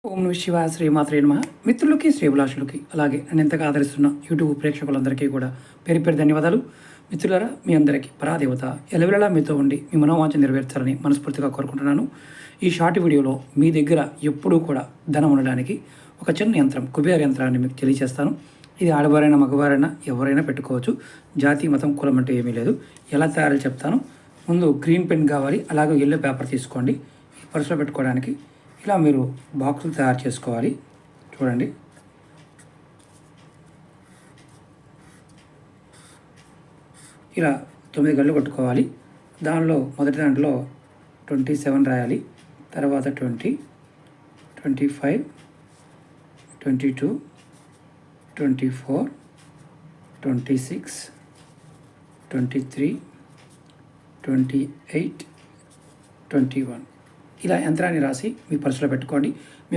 ఓం నమః శివాయ శ్రీమాత్రే నమః. మిత్రులకి శ్రీభిలాషులకి అలాగే నన్ను ఎంతగా ఆదరిస్తున్న యూట్యూబ్ ప్రేక్షకులందరికీ కూడా పేరు పేరు ధన్యవాదాలు. మిత్రులారా, మీ అందరికీ పరాదేవత ఎలవెలలా మీతో ఉండి మీ మనోవాంఛ నెరవేర్చాలని మనస్ఫూర్తిగా కోరుకుంటున్నాను. ఈ షార్ట్ వీడియోలో మీ దగ్గర ఎప్పుడూ కూడా ధనం ఉండడానికి ఒక చిన్న యంత్రం, కుబేర యంత్రాన్ని మీకు తెలియజేస్తాను. ఇది ఆడవారైనా మగవారైనా ఎవరైనా పెట్టుకోవచ్చు. జాతి మతం కులం అంటే ఏమీ లేదు. ఎలా తయారు చెప్తాను. ముందు గ్రీన్ పెన్ కావాలి, అలాగే ఎల్లో పేపర్ తీసుకోండి. పర్సులో పెట్టుకోవడానికి ఇలా మీరు బాక్సులు తయారు చేసుకోవాలి. చూడండి, ఇలా 9 గళ్ళు కొట్టుకోవాలి. దానిలో మొదటి దాంట్లో 27 రాయాలి, తర్వాత 20, 25, 22, 24, 26, 23, 28, 21 ఇలా యంత్రాన్ని రాసి మీ పర్సులో పెట్టుకోండి. మీ